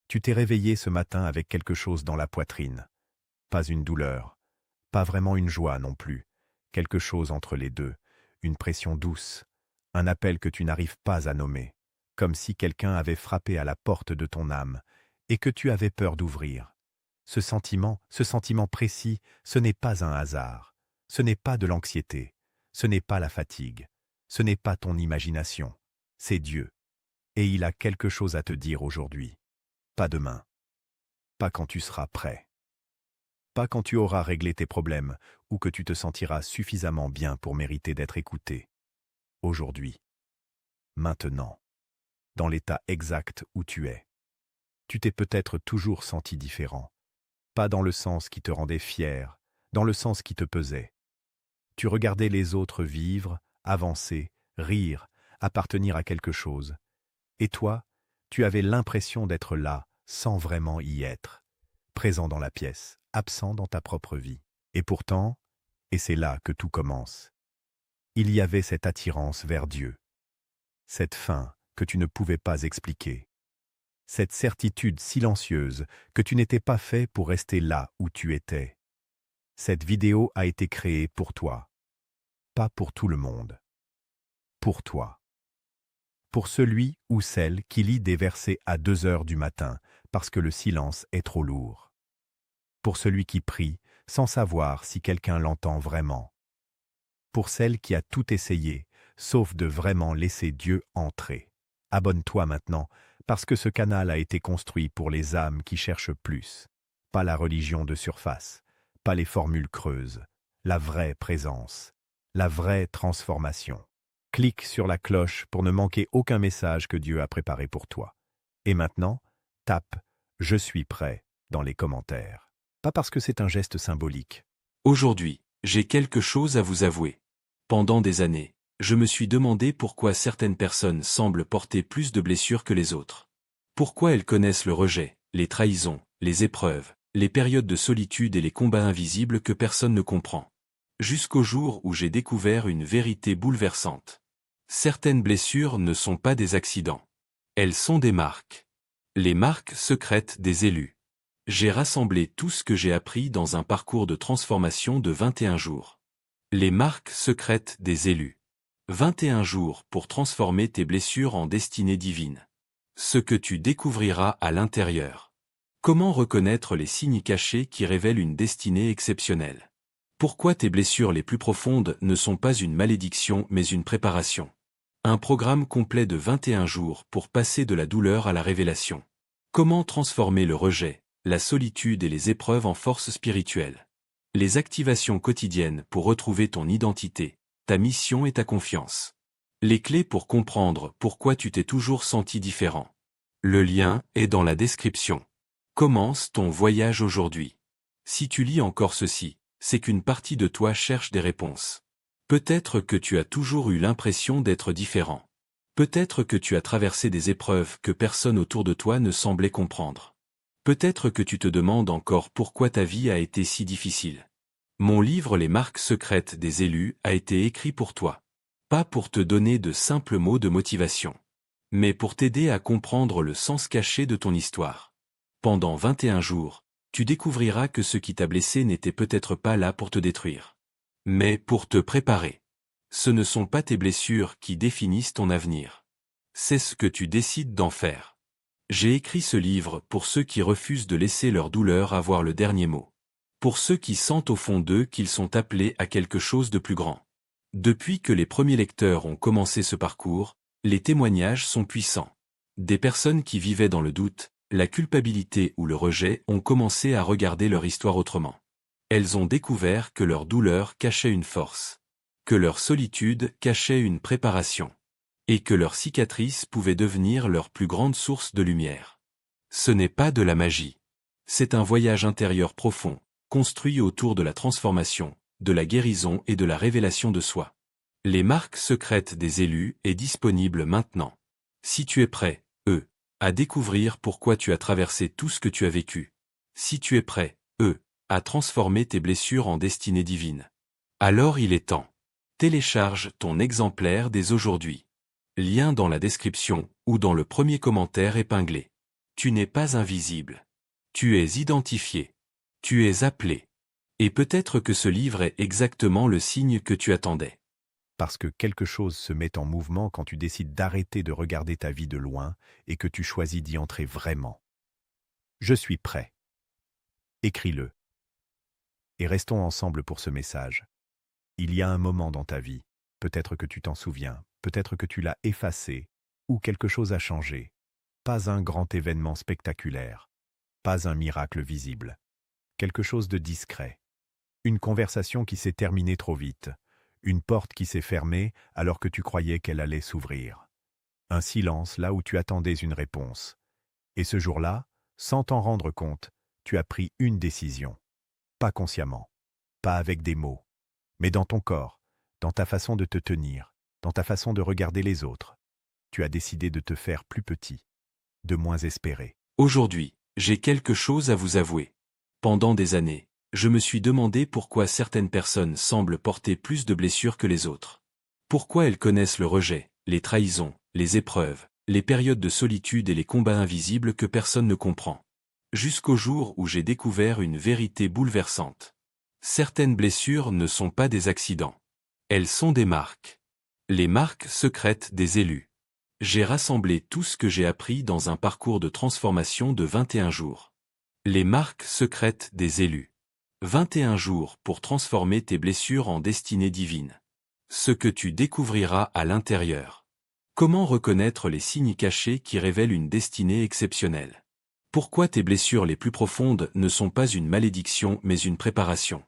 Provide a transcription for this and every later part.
Tu t'es réveillé ce matin avec quelque chose dans la poitrine. Pas une douleur, pas vraiment une joie non plus. Quelque chose entre les deux, une pression douce, un appel que tu n'arrives pas à nommer, comme si quelqu'un avait frappé à la porte de ton âme et que tu avais peur d'ouvrir. Ce sentiment précis, ce n'est pas un hasard, ce n'est pas de l'anxiété, ce n'est pas la fatigue, ce n'est pas ton imagination, c'est Dieu. Et il a quelque chose à te dire aujourd'hui. Pas demain, pas quand tu seras prêt, pas quand tu auras réglé tes problèmes ou que tu te sentiras suffisamment bien pour mériter d'être écouté. Aujourd'hui, maintenant, dans l'état exact où tu es. Tu t'es peut-être toujours senti différent, pas dans le sens qui te rendait fier, dans le sens qui te pesait. Tu regardais les autres vivre, avancer, rire, appartenir à quelque chose. Et toi, tu avais l'impression d'être là, sans vraiment y être, présent dans la pièce, absent dans ta propre vie. Et pourtant, et c'est là que tout commence, il y avait cette attirance vers Dieu, cette faim que tu ne pouvais pas expliquer, cette certitude silencieuse que tu n'étais pas fait pour rester là où tu étais. Cette vidéo a été créée pour toi, pas pour tout le monde, pour toi. Pour celui ou celle qui lit des versets à 2 heures du matin parce que le silence est trop lourd. Pour celui qui prie sans savoir si quelqu'un l'entend vraiment. Pour celle qui a tout essayé, sauf de vraiment laisser Dieu entrer. Abonne-toi maintenant, parce que ce canal a été construit pour les âmes qui cherchent plus. Pas la religion de surface, pas les formules creuses, la vraie présence, la vraie transformation. Clique sur la cloche pour ne manquer aucun message que Dieu a préparé pour toi. Et maintenant, tape « Je suis prêt » dans les commentaires. Pas parce que c'est un geste symbolique. Aujourd'hui, j'ai quelque chose à vous avouer. Pendant des années, je me suis demandé pourquoi certaines personnes semblent porter plus de blessures que les autres. Pourquoi elles connaissent le rejet, les trahisons, les épreuves, les périodes de solitude et les combats invisibles que personne ne comprend. Jusqu'au jour où j'ai découvert une vérité bouleversante. Certaines blessures ne sont pas des accidents. Elles sont des marques. Les marques secrètes des élus. J'ai rassemblé tout ce que j'ai appris dans un parcours de transformation de 21 jours. Les marques secrètes des élus. 21 jours pour transformer tes blessures en destinée divine. Ce que tu découvriras à l'intérieur. Comment reconnaître les signes cachés qui révèlent une destinée exceptionnelle? Pourquoi tes blessures les plus profondes ne sont pas une malédiction mais une préparation? Un programme complet de 21 jours pour passer de la douleur à la révélation. Comment transformer le rejet, la solitude et les épreuves en force spirituelle. Les activations quotidiennes pour retrouver ton identité, ta mission et ta confiance. Les clés pour comprendre pourquoi tu t'es toujours senti différent. Le lien est dans la description. Commence ton voyage aujourd'hui. Si tu lis encore ceci, c'est qu'une partie de toi cherche des réponses. Peut-être que tu as toujours eu l'impression d'être différent. Peut-être que tu as traversé des épreuves que personne autour de toi ne semblait comprendre. Peut-être que tu te demandes encore pourquoi ta vie a été si difficile. Mon livre Les marques secrètes des élus a été écrit pour toi. Pas pour te donner de simples mots de motivation, mais pour t'aider à comprendre le sens caché de ton histoire. Pendant 21 jours, tu découvriras que ce qui t'a blessé n'était peut-être pas là pour te détruire, mais pour te préparer. Ce ne sont pas tes blessures qui définissent ton avenir. C'est ce que tu décides d'en faire. J'ai écrit ce livre pour ceux qui refusent de laisser leur douleur avoir le dernier mot. Pour ceux qui sentent au fond d'eux qu'ils sont appelés à quelque chose de plus grand. Depuis que les premiers lecteurs ont commencé ce parcours, les témoignages sont puissants. Des personnes qui vivaient dans le doute, la culpabilité ou le rejet ont commencé à regarder leur histoire autrement. Elles ont découvert que leur douleur cachait une force, que leur solitude cachait une préparation, et que leur cicatrice pouvait devenir leur plus grande source de lumière. Ce n'est pas de la magie. C'est un voyage intérieur profond, construit autour de la transformation, de la guérison et de la révélation de soi. Les marques secrètes des élus est disponible maintenant. Si tu es prêt, à découvrir pourquoi tu as traversé tout ce que tu as vécu. Si tu es prêt, à transformer tes blessures en destinée divine. Alors il est temps. Télécharge ton exemplaire dès aujourd'hui. Lien dans la description ou dans le premier commentaire épinglé. Tu n'es pas invisible. Tu es identifié. Tu es appelé. Et peut-être que ce livre est exactement le signe que tu attendais. Parce que quelque chose se met en mouvement quand tu décides d'arrêter de regarder ta vie de loin et que tu choisis d'y entrer vraiment. Je suis prêt. Écris-le. Et restons ensemble pour ce message. Il y a un moment dans ta vie, peut-être que tu t'en souviens, peut-être que tu l'as effacé, ou quelque chose a changé. Pas un grand événement spectaculaire, pas un miracle visible. Quelque chose de discret. Une conversation qui s'est terminée trop vite. Une porte qui s'est fermée alors que tu croyais qu'elle allait s'ouvrir. Un silence là où tu attendais une réponse. Et ce jour-là, sans t'en rendre compte, tu as pris une décision. Pas consciemment, pas avec des mots, mais dans ton corps, dans ta façon de te tenir, dans ta façon de regarder les autres. Tu as décidé de te faire plus petit, de moins espéré. Aujourd'hui, j'ai quelque chose à vous avouer. Pendant des années, je me suis demandé pourquoi certaines personnes semblent porter plus de blessures que les autres. Pourquoi elles connaissent le rejet, les trahisons, les épreuves, les périodes de solitude et les combats invisibles que personne ne comprend. Jusqu'au jour où j'ai découvert une vérité bouleversante. Certaines blessures ne sont pas des accidents. Elles sont des marques. Les marques secrètes des élus. J'ai rassemblé tout ce que j'ai appris dans un parcours de transformation de 21 jours. Les marques secrètes des élus. 21 jours pour transformer tes blessures en destinée divine. Ce que tu découvriras à l'intérieur. Comment reconnaître les signes cachés qui révèlent une destinée exceptionnelle? Pourquoi tes blessures les plus profondes ne sont pas une malédiction mais une préparation?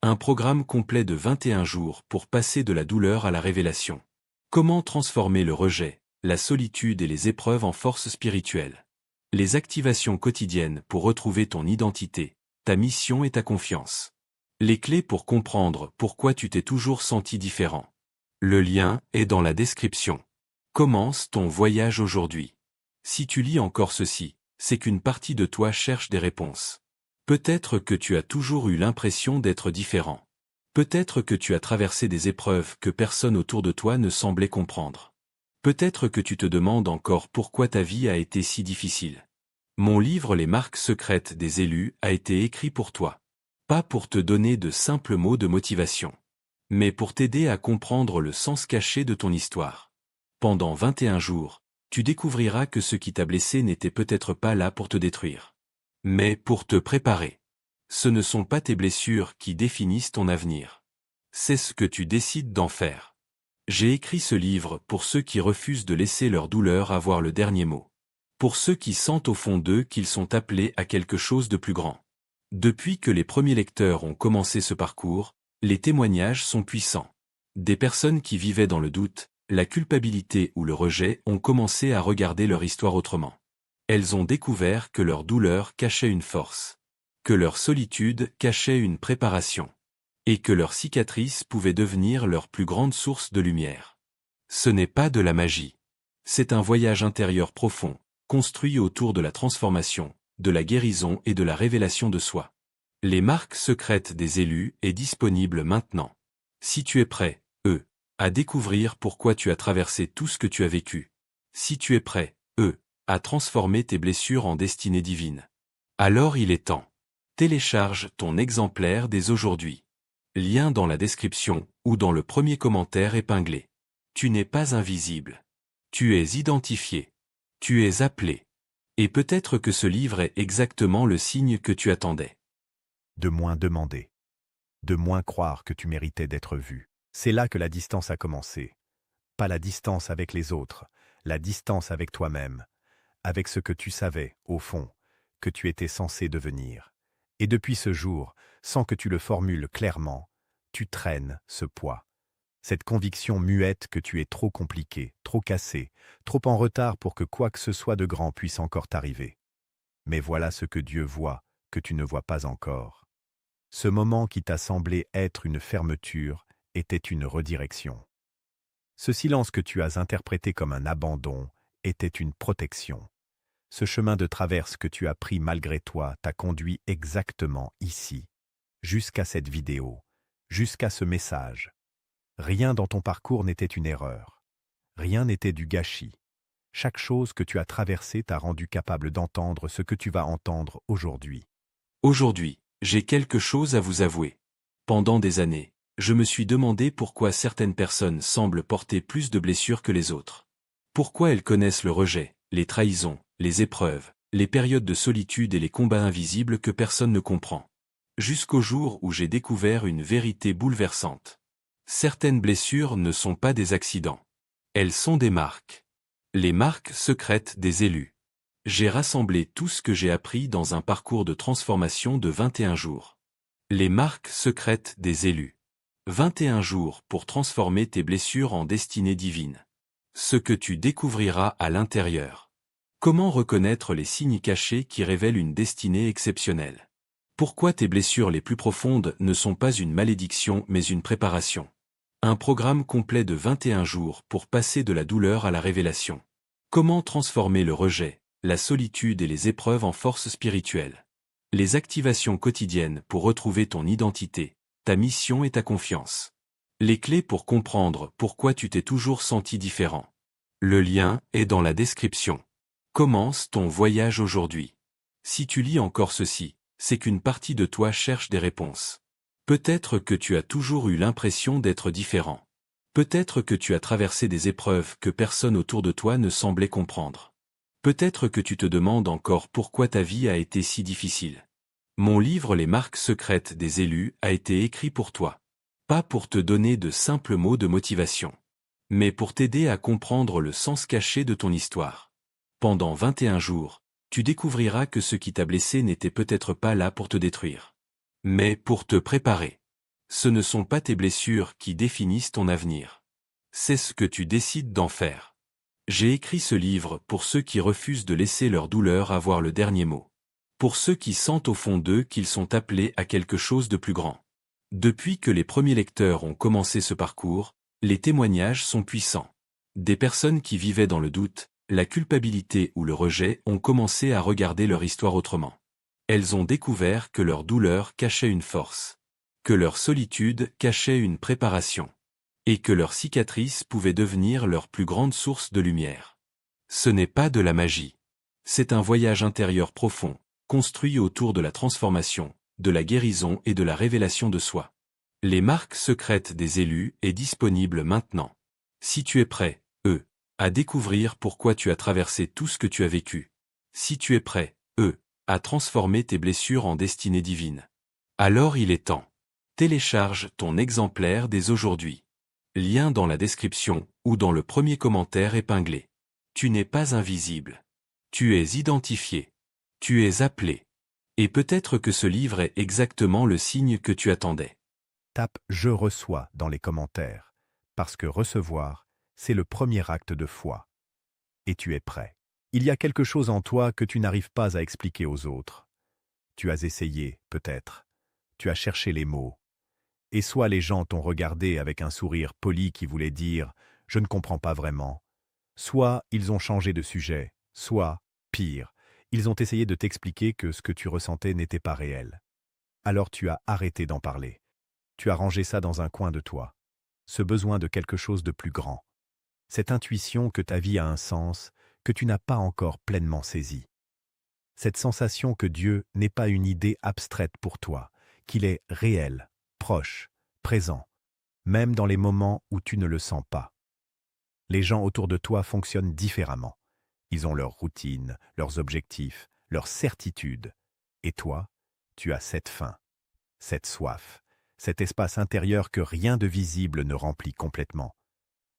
Un programme complet de 21 jours pour passer de la douleur à la révélation. Comment transformer le rejet, la solitude et les épreuves en force spirituelle? Les activations quotidiennes pour retrouver ton identité, ta mission et ta confiance. Les clés pour comprendre pourquoi tu t'es toujours senti différent. Le lien est dans la description. Commence ton voyage aujourd'hui. Si tu lis encore ceci, c'est qu'une partie de toi cherche des réponses. Peut-être que tu as toujours eu l'impression d'être différent. Peut-être que tu as traversé des épreuves que personne autour de toi ne semblait comprendre. Peut-être que tu te demandes encore pourquoi ta vie a été si difficile. Mon livre Les marques secrètes des élus a été écrit pour toi. Pas pour te donner de simples mots de motivation, mais pour t'aider à comprendre le sens caché de ton histoire. Pendant 21 jours, tu découvriras que ce qui t'a blessé n'était peut-être pas là pour te détruire, mais pour te préparer. Ce ne sont pas tes blessures qui définissent ton avenir. C'est ce que tu décides d'en faire. J'ai écrit ce livre pour ceux qui refusent de laisser leur douleur avoir le dernier mot. Pour ceux qui sentent au fond d'eux qu'ils sont appelés à quelque chose de plus grand. Depuis que les premiers lecteurs ont commencé ce parcours, les témoignages sont puissants. Des personnes qui vivaient dans le doute, la culpabilité ou le rejet ont commencé à regarder leur histoire autrement. Elles ont découvert que leur douleur cachait une force, que leur solitude cachait une préparation, et que leurs cicatrices pouvaient devenir leur plus grande source de lumière. Ce n'est pas de la magie. C'est un voyage intérieur profond, construit autour de la transformation, de la guérison et de la révélation de soi. Les marques secrètes des élus est disponible maintenant. Si tu es prêt, à découvrir pourquoi tu as traversé tout ce que tu as vécu. Si tu es prêt, à transformer tes blessures en destinée divine. Alors il est temps. Télécharge ton exemplaire dès aujourd'hui. Lien dans la description ou dans le premier commentaire épinglé. Tu n'es pas invisible. Tu es identifié. Tu es appelé. Et peut-être que ce livre est exactement le signe que tu attendais. De moins demander. De moins croire que tu méritais d'être vu. C'est là que la distance a commencé. Pas la distance avec les autres, la distance avec toi-même, avec ce que tu savais, au fond, que tu étais censé devenir. Et depuis ce jour, sans que tu le formules clairement, tu traînes ce poids. Cette conviction muette que tu es trop compliqué, trop cassé, trop en retard pour que quoi que ce soit de grand puisse encore t'arriver. Mais voilà ce que Dieu voit, que tu ne vois pas encore. Ce moment qui t'a semblé être une fermeture était une redirection. Ce silence que tu as interprété comme un abandon était une protection. Ce chemin de traverse que tu as pris malgré toi t'a conduit exactement ici, jusqu'à cette vidéo, jusqu'à ce message. Rien dans ton parcours n'était une erreur. Rien n'était du gâchis. Chaque chose que tu as traversée t'a rendu capable d'entendre ce que tu vas entendre aujourd'hui. Aujourd'hui, j'ai quelque chose à vous avouer. Pendant des années, je me suis demandé pourquoi certaines personnes semblent porter plus de blessures que les autres. Pourquoi elles connaissent le rejet, les trahisons, les épreuves, les périodes de solitude et les combats invisibles que personne ne comprend. Jusqu'au jour où j'ai découvert une vérité bouleversante. Certaines blessures ne sont pas des accidents. Elles sont des marques. Les marques secrètes des élus. J'ai rassemblé tout ce que j'ai appris dans un parcours de transformation de 21 jours. Les marques secrètes des élus. 21 jours pour transformer tes blessures en destinée divine. Ce que tu découvriras à l'intérieur. Comment reconnaître les signes cachés qui révèlent une destinée exceptionnelle? Pourquoi tes blessures les plus profondes ne sont pas une malédiction mais une préparation? Un programme complet de 21 jours pour passer de la douleur à la révélation. Comment transformer le rejet, la solitude et les épreuves en force spirituelle? Les activations quotidiennes pour retrouver ton identité, ta mission et ta confiance. Les clés pour comprendre pourquoi tu t'es toujours senti différent. Le lien est dans la description. Commence ton voyage aujourd'hui. Si tu lis encore ceci, c'est qu'une partie de toi cherche des réponses. Peut-être que tu as toujours eu l'impression d'être différent. Peut-être que tu as traversé des épreuves que personne autour de toi ne semblait comprendre. Peut-être que tu te demandes encore pourquoi ta vie a été si difficile. Mon livre Les marques secrètes des élus a été écrit pour toi. Pas pour te donner de simples mots de motivation, mais pour t'aider à comprendre le sens caché de ton histoire. Pendant 21 jours, tu découvriras que ce qui t'a blessé n'était peut-être pas là pour te détruire, mais pour te préparer. Ce ne sont pas tes blessures qui définissent ton avenir. C'est ce que tu décides d'en faire. J'ai écrit ce livre pour ceux qui refusent de laisser leur douleur avoir le dernier mot. Pour ceux qui sentent au fond d'eux qu'ils sont appelés à quelque chose de plus grand. Depuis que les premiers lecteurs ont commencé ce parcours, les témoignages sont puissants. Des personnes qui vivaient dans le doute, la culpabilité ou le rejet ont commencé à regarder leur histoire autrement. Elles ont découvert que leur douleur cachait une force, que leur solitude cachait une préparation, et que leurs cicatrices pouvaient devenir leur plus grande source de lumière. Ce n'est pas de la magie. C'est un voyage intérieur profond, construit autour de la transformation, de la guérison et de la révélation de soi. Les marques secrètes des élus est disponible maintenant. Si tu es prêt, à découvrir pourquoi tu as traversé tout ce que tu as vécu. Si tu es prêt, à transformer tes blessures en destinée divine. Alors il est temps. Télécharge ton exemplaire dès aujourd'hui. Lien dans la description ou dans le premier commentaire épinglé. Tu n'es pas invisible. Tu es identifié. Tu es appelé. Et peut-être que ce livre est exactement le signe que tu attendais. Tape « Je reçois » dans les commentaires, parce que recevoir, c'est le premier acte de foi. Et tu es prêt. Il y a quelque chose en toi que tu n'arrives pas à expliquer aux autres. Tu as essayé, peut-être. Tu as cherché les mots. Et soit les gens t'ont regardé avec un sourire poli qui voulait dire « Je ne comprends pas vraiment », soit ils ont changé de sujet, soit, pire, ils ont essayé de t'expliquer que ce que tu ressentais n'était pas réel. Alors tu as arrêté d'en parler. Tu as rangé ça dans un coin de toi. Ce besoin de quelque chose de plus grand. Cette intuition que ta vie a un sens, que tu n'as pas encore pleinement saisi. Cette sensation que Dieu n'est pas une idée abstraite pour toi, qu'il est réel, proche, présent, même dans les moments où tu ne le sens pas. Les gens autour de toi fonctionnent différemment. Ils ont leur routine, leurs objectifs, leurs certitudes. Et toi, tu as cette faim, cette soif, cet espace intérieur que rien de visible ne remplit complètement.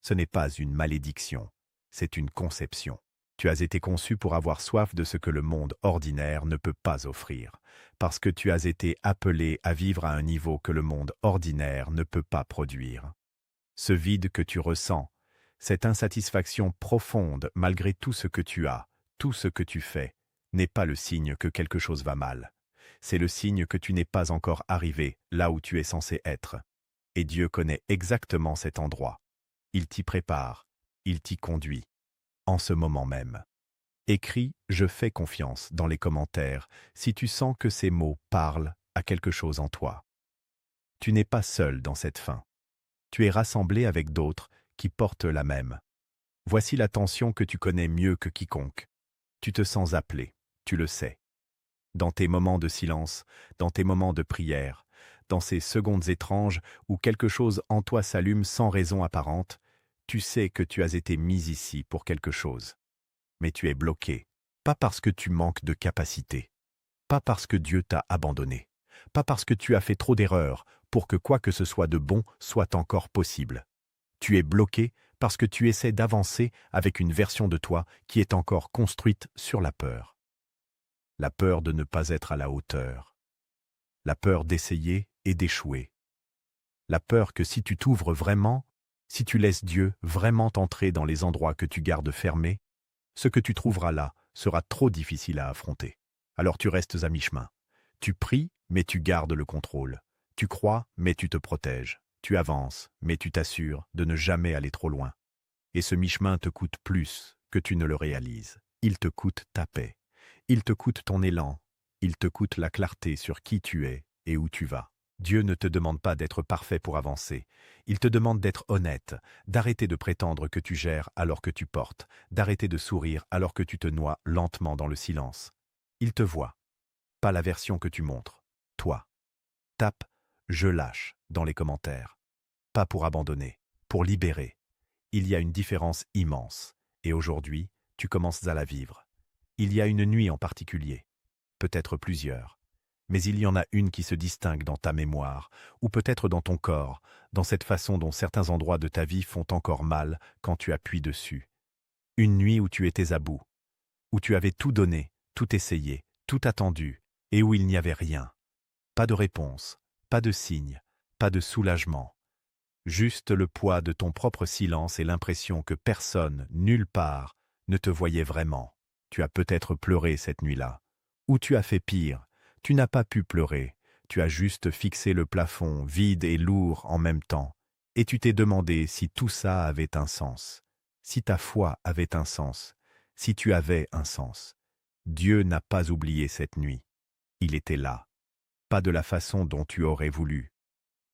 Ce n'est pas une malédiction, c'est une conception. Tu as été conçu pour avoir soif de ce que le monde ordinaire ne peut pas offrir, parce que tu as été appelé à vivre à un niveau que le monde ordinaire ne peut pas produire. Ce vide que tu ressens, cette insatisfaction profonde malgré tout ce que tu as, tout ce que tu fais, n'est pas le signe que quelque chose va mal. C'est le signe que tu n'es pas encore arrivé là où tu es censé être. Et Dieu connaît exactement cet endroit. Il t'y prépare, il t'y conduit, en ce moment même. Écris « Je fais confiance » dans les commentaires si tu sens que ces mots parlent à quelque chose en toi. Tu n'es pas seul dans cette faim. Tu es rassemblé avec d'autres qui portent la même. Voici la tension que tu connais mieux que quiconque. Tu te sens appelé, tu le sais. Dans tes moments de silence, dans tes moments de prière, dans ces secondes étranges où quelque chose en toi s'allume sans raison apparente, tu sais que tu as été mis ici pour quelque chose. Mais tu es bloqué, pas parce que tu manques de capacité, pas parce que Dieu t'a abandonné, pas parce que tu as fait trop d'erreurs pour que quoi que ce soit de bon soit encore possible. Tu es bloqué parce que tu essaies d'avancer avec une version de toi qui est encore construite sur la peur. La peur de ne pas être à la hauteur. La peur d'essayer et d'échouer. La peur que si tu t'ouvres vraiment, si tu laisses Dieu vraiment t'entrer dans les endroits que tu gardes fermés, ce que tu trouveras là sera trop difficile à affronter. Alors tu restes à mi-chemin. Tu pries, mais tu gardes le contrôle. Tu crois, mais tu te protèges. Tu avances, mais tu t'assures de ne jamais aller trop loin. Et ce mi-chemin te coûte plus que tu ne le réalises. Il te coûte ta paix. Il te coûte ton élan. Il te coûte la clarté sur qui tu es et où tu vas. Dieu ne te demande pas d'être parfait pour avancer. Il te demande d'être honnête, d'arrêter de prétendre que tu gères alors que tu portes, d'arrêter de sourire alors que tu te noies lentement dans le silence. Il te voit, pas la version que tu montres. Toi. Tape « Je lâche » dans les commentaires. Pas pour abandonner, pour libérer. Il y a une différence immense, et aujourd'hui, tu commences à la vivre. Il y a une nuit en particulier, peut-être plusieurs, mais il y en a une qui se distingue dans ta mémoire, ou peut-être dans ton corps, dans cette façon dont certains endroits de ta vie font encore mal quand tu appuies dessus. Une nuit où tu étais à bout, où tu avais tout donné, tout essayé, tout attendu, et où il n'y avait rien. Pas de réponse, pas de signe, pas de soulagement. Juste le poids de ton propre silence et l'impression que personne, nulle part, ne te voyait vraiment. Tu as peut-être pleuré cette nuit-là. Ou tu as fait pire, tu n'as pas pu pleurer, tu as juste fixé le plafond, vide et lourd en même temps, et tu t'es demandé si tout ça avait un sens, si ta foi avait un sens, si tu avais un sens. Dieu n'a pas oublié cette nuit. Il était là. Pas de la façon dont tu aurais voulu.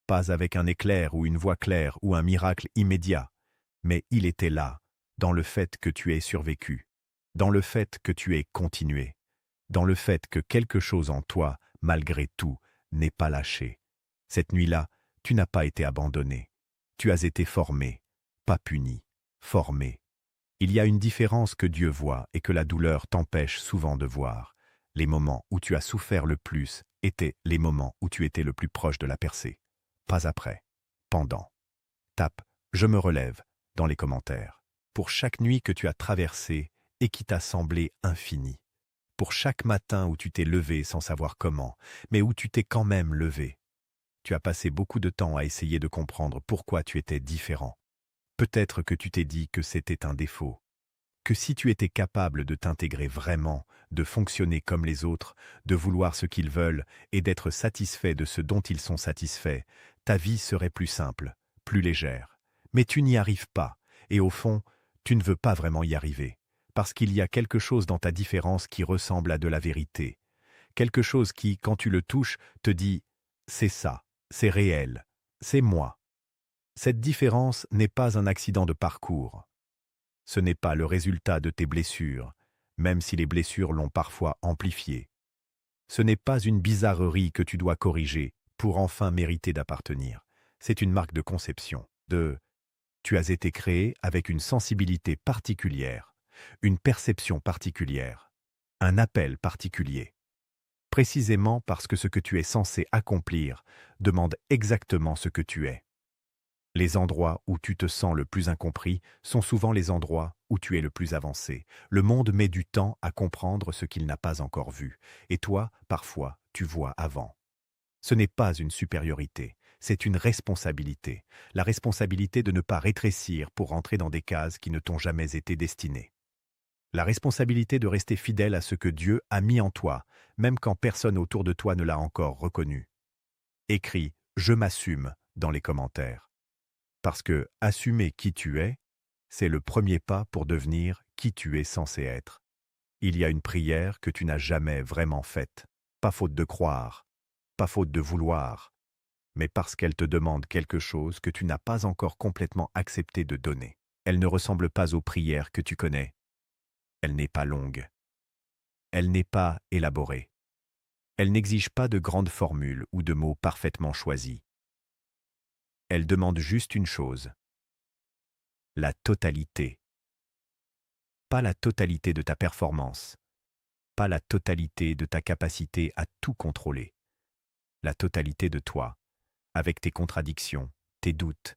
Pas avec un éclair ou une voix claire ou un miracle immédiat, mais il était là, dans le fait que tu aies survécu, dans le fait que tu aies continué, dans le fait que quelque chose en toi, malgré tout, n'ait pas lâché. Cette nuit-là, tu n'as pas été abandonné. Tu as été formé, pas puni, formé. Il y a une différence que Dieu voit et que la douleur t'empêche souvent de voir. Les moments où tu as souffert le plus étaient les moments où tu étais le plus proche de la percée. Pas après, pendant. Tape « Je me relève » dans les commentaires. Pour chaque nuit que tu as traversée et qui t'a semblé infinie. Pour chaque matin où tu t'es levé sans savoir comment, mais où tu t'es quand même levé. Tu as passé beaucoup de temps à essayer de comprendre pourquoi tu étais différent. Peut-être que tu t'es dit que c'était un défaut. Que si tu étais capable de t'intégrer vraiment, de fonctionner comme les autres, de vouloir ce qu'ils veulent et d'être satisfait de ce dont ils sont satisfaits, ta vie serait plus simple, plus légère. Mais tu n'y arrives pas, et au fond, tu ne veux pas vraiment y arriver, parce qu'il y a quelque chose dans ta différence qui ressemble à de la vérité. Quelque chose qui, quand tu le touches, te dit « c'est ça, c'est réel, c'est moi ». Cette différence n'est pas un accident de parcours. Ce n'est pas le résultat de tes blessures, même si les blessures l'ont parfois amplifié. Ce n'est pas une bizarrerie que tu dois corriger pour enfin mériter d'appartenir. C'est une marque de conception, tu as été créé avec une sensibilité particulière, une perception particulière, un appel particulier. Précisément parce que ce que tu es censé accomplir demande exactement ce que tu es. Les endroits où tu te sens le plus incompris sont souvent les endroits où tu es le plus avancé. Le monde met du temps à comprendre ce qu'il n'a pas encore vu, et toi, parfois, tu vois avant. Ce n'est pas une supériorité, c'est une responsabilité. La responsabilité de ne pas rétrécir pour entrer dans des cases qui ne t'ont jamais été destinées. La responsabilité de rester fidèle à ce que Dieu a mis en toi, même quand personne autour de toi ne l'a encore reconnu. Écris « Je m'assume » dans les commentaires. Parce que assumer qui tu es, c'est le premier pas pour devenir qui tu es censé être. Il y a une prière que tu n'as jamais vraiment faite, pas faute de croire, pas faute de vouloir, mais parce qu'elle te demande quelque chose que tu n'as pas encore complètement accepté de donner. Elle ne ressemble pas aux prières que tu connais. Elle n'est pas longue. Elle n'est pas élaborée. Elle n'exige pas de grandes formules ou de mots parfaitement choisis. Elle demande juste une chose: la totalité. Pas la totalité de ta performance, pas la totalité de ta capacité à tout contrôler. La totalité de toi, avec tes contradictions, tes doutes,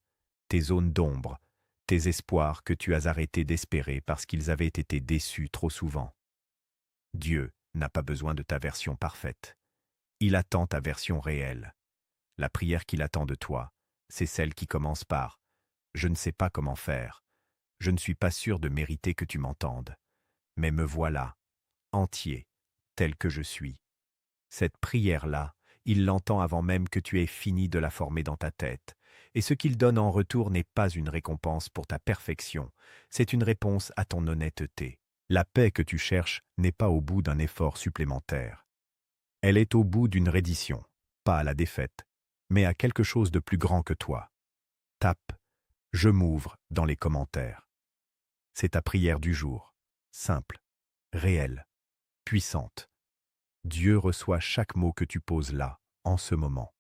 tes zones d'ombre, tes espoirs que tu as arrêté d'espérer parce qu'ils avaient été déçus trop souvent. Dieu n'a pas besoin de ta version parfaite. Il attend ta version réelle. La prière qu'il attend de toi, c'est celle qui commence par « Je ne sais pas comment faire. Je ne suis pas sûr de mériter que tu m'entendes. Mais me voilà, entier, tel que je suis. » Cette prière-là, il l'entend avant même que tu aies fini de la former dans ta tête. Et ce qu'il donne en retour n'est pas une récompense pour ta perfection, c'est une réponse à ton honnêteté. La paix que tu cherches n'est pas au bout d'un effort supplémentaire. Elle est au bout d'une reddition, pas à la défaite, mais à quelque chose de plus grand que toi. Tape « Je m'ouvre » dans les commentaires. C'est ta prière du jour, simple, réelle, puissante. Dieu reçoit chaque mot que tu poses là, en ce moment.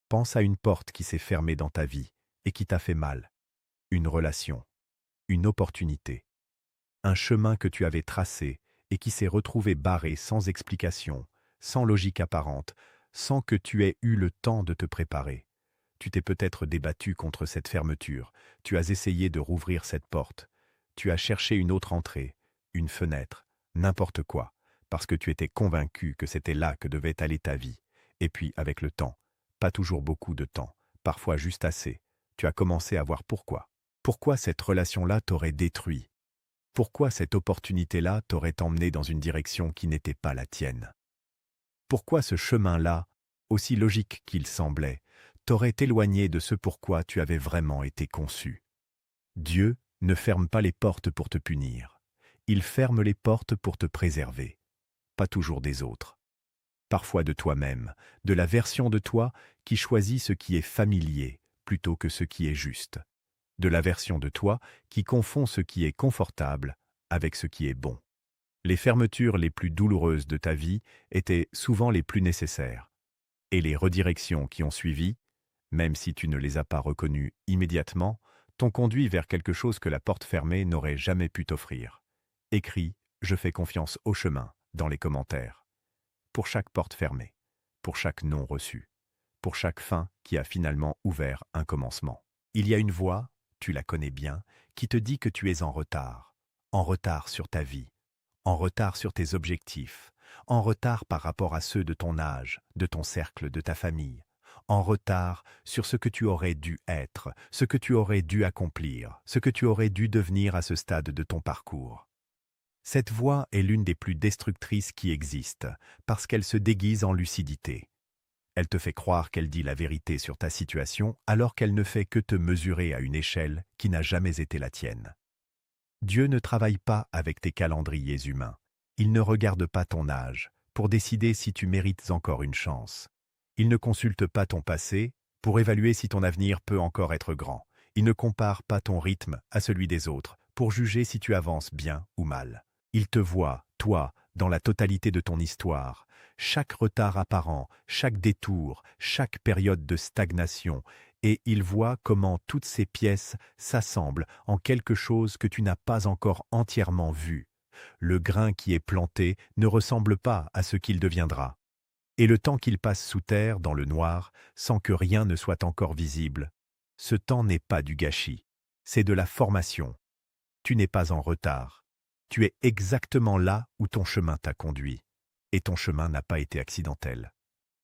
Pense à une porte qui s'est fermée dans ta vie et qui t'a fait mal. Une relation, une opportunité, un chemin que tu avais tracé et qui s'est retrouvé barré sans explication, sans logique apparente, sans que tu aies eu le temps de te préparer. Tu t'es peut-être débattu contre cette fermeture, tu as essayé de rouvrir cette porte, tu as cherché une autre entrée, une fenêtre, n'importe quoi, parce que tu étais convaincu que c'était là que devait aller ta vie. Et puis, avec le temps, pas toujours beaucoup de temps, parfois juste assez, tu as commencé à voir pourquoi. Pourquoi cette relation-là t'aurait détruit? Pourquoi cette opportunité-là t'aurait emmené dans une direction qui n'était pas la tienne? Pourquoi ce chemin-là, aussi logique qu'il semblait, t'aurait éloigné de ce pourquoi tu avais vraiment été conçu? Dieu ne ferme pas les portes pour te punir. Il ferme les portes pour te préserver. Pas toujours des autres. Parfois de toi-même, de la version de toi qui choisit ce qui est familier plutôt que ce qui est juste. De la version de toi qui confond ce qui est confortable avec ce qui est bon. Les fermetures les plus douloureuses de ta vie étaient souvent les plus nécessaires. Et les redirections qui ont suivi, même si tu ne les as pas reconnues immédiatement, t'ont conduit vers quelque chose que la porte fermée n'aurait jamais pu t'offrir. Écris « Je fais confiance au chemin » dans les commentaires. Pour chaque porte fermée, pour chaque non reçu, pour chaque fin qui a finalement ouvert un commencement. Il y a une voix, tu la connais bien, qui te dit que tu es en retard sur ta vie, en retard sur tes objectifs, en retard par rapport à ceux de ton âge, de ton cercle, de ta famille, en retard sur ce que tu aurais dû être, ce que tu aurais dû accomplir, ce que tu aurais dû devenir à ce stade de ton parcours. Cette voix est l'une des plus destructrices qui existent, parce qu'elle se déguise en lucidité. Elle te fait croire qu'elle dit la vérité sur ta situation alors qu'elle ne fait que te mesurer à une échelle qui n'a jamais été la tienne. Dieu ne travaille pas avec tes calendriers humains. Il ne regarde pas ton âge pour décider si tu mérites encore une chance. Il ne consulte pas ton passé pour évaluer si ton avenir peut encore être grand. Il ne compare pas ton rythme à celui des autres pour juger si tu avances bien ou mal. Il te voit, toi, dans la totalité de ton histoire, chaque retard apparent, chaque détour, chaque période de stagnation, et il voit comment toutes ces pièces s'assemblent en quelque chose que tu n'as pas encore entièrement vu. Le grain qui est planté ne ressemble pas à ce qu'il deviendra. Et le temps qu'il passe sous terre, dans le noir, sans que rien ne soit encore visible, ce temps n'est pas du gâchis, c'est de la formation. Tu n'es pas en retard. Tu es exactement là où ton chemin t'a conduit. Et ton chemin n'a pas été accidentel.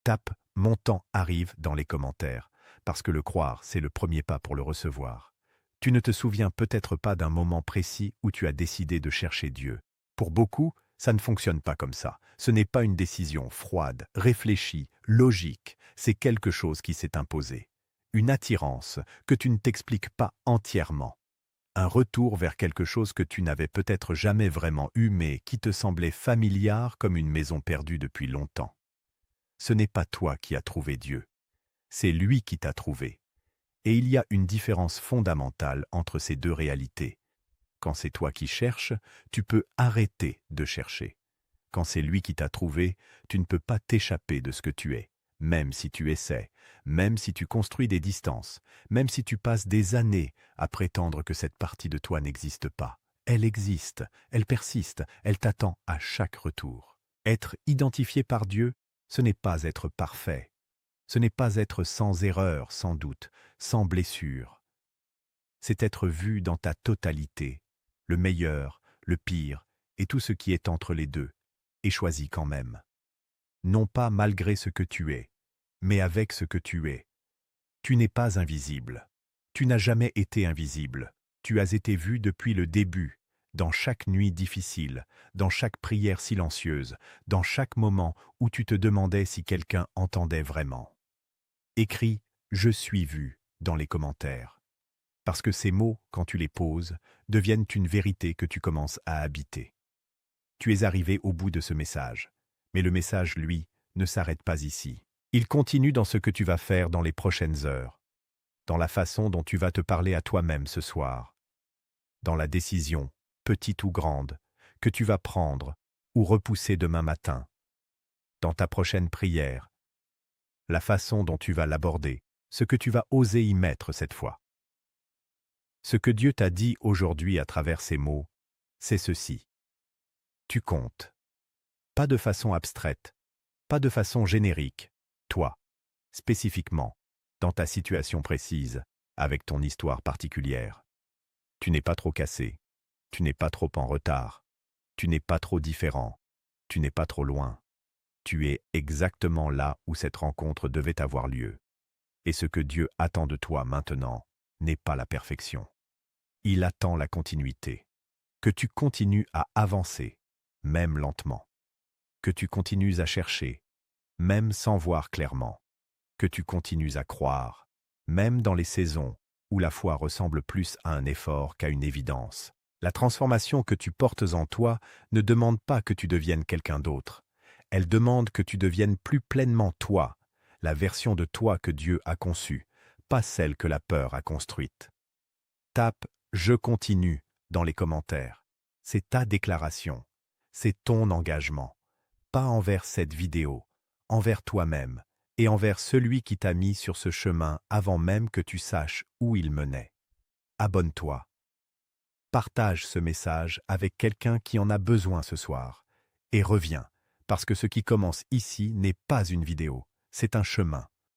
Tape « Mon temps arrive » dans les commentaires, parce que le croire, c'est le premier pas pour le recevoir. Tu ne te souviens peut-être pas d'un moment précis où tu as décidé de chercher Dieu. Pour beaucoup, ça ne fonctionne pas comme ça. Ce n'est pas une décision froide, réfléchie, logique. C'est quelque chose qui s'est imposé. Une attirance que tu ne t'expliques pas entièrement. Un retour vers quelque chose que tu n'avais peut-être jamais vraiment eu mais qui te semblait familier comme une maison perdue depuis longtemps. Ce n'est pas toi qui as trouvé Dieu. C'est lui qui t'a trouvé. Et il y a une différence fondamentale entre ces deux réalités. Quand c'est toi qui cherches, tu peux arrêter de chercher. Quand c'est lui qui t'a trouvé, tu ne peux pas t'échapper de ce que tu es, même si tu essaies, même si tu construis des distances, même si tu passes des années à prétendre que cette partie de toi n'existe pas. Elle existe, elle persiste, elle t'attend à chaque retour. Être identifié par Dieu, ce n'est pas être parfait. Ce n'est pas être sans erreur, sans doute, sans blessure. C'est être vu dans ta totalité, le meilleur, le pire, et tout ce qui est entre les deux, et choisi quand même. Non pas malgré ce que tu es, mais avec ce que tu es. Tu n'es pas invisible. Tu n'as jamais été invisible. Tu as été vu depuis le début, dans chaque nuit difficile, dans chaque prière silencieuse, dans chaque moment où tu te demandais si quelqu'un entendait vraiment. Écris « Je suis vu » dans les commentaires. Parce que ces mots, quand tu les poses, deviennent une vérité que tu commences à habiter. Tu es arrivé au bout de ce message. Mais le message, lui, ne s'arrête pas ici. Il continue dans ce que tu vas faire dans les prochaines heures, dans la façon dont tu vas te parler à toi-même ce soir, dans la décision, petite ou grande, que tu vas prendre ou repousser demain matin, dans ta prochaine prière, la façon dont tu vas l'aborder, ce que tu vas oser y mettre cette fois. Ce que Dieu t'a dit aujourd'hui à travers ces mots, c'est ceci. Tu comptes. Pas de façon abstraite, pas de façon générique, toi, spécifiquement, dans ta situation précise, avec ton histoire particulière. Tu n'es pas trop cassé, tu n'es pas trop en retard, tu n'es pas trop différent, tu n'es pas trop loin. Tu es exactement là où cette rencontre devait avoir lieu. Et ce que Dieu attend de toi maintenant n'est pas la perfection. Il attend la continuité, que tu continues à avancer, même lentement, que tu continues à chercher, même sans voir clairement, que tu continues à croire, même dans les saisons où la foi ressemble plus à un effort qu'à une évidence. La transformation que tu portes en toi ne demande pas que tu deviennes quelqu'un d'autre. Elle demande que tu deviennes plus pleinement toi, la version de toi que Dieu a conçue, pas celle que la peur a construite. Tape « Je continue » dans les commentaires. C'est ta déclaration, c'est ton engagement, pas envers cette vidéo, envers toi-même et envers celui qui t'a mis sur ce chemin avant même que tu saches où il menait. Abonne-toi. Partage ce message avec quelqu'un qui en a besoin ce soir. Et reviens, parce que ce qui commence ici n'est pas une vidéo, c'est un chemin.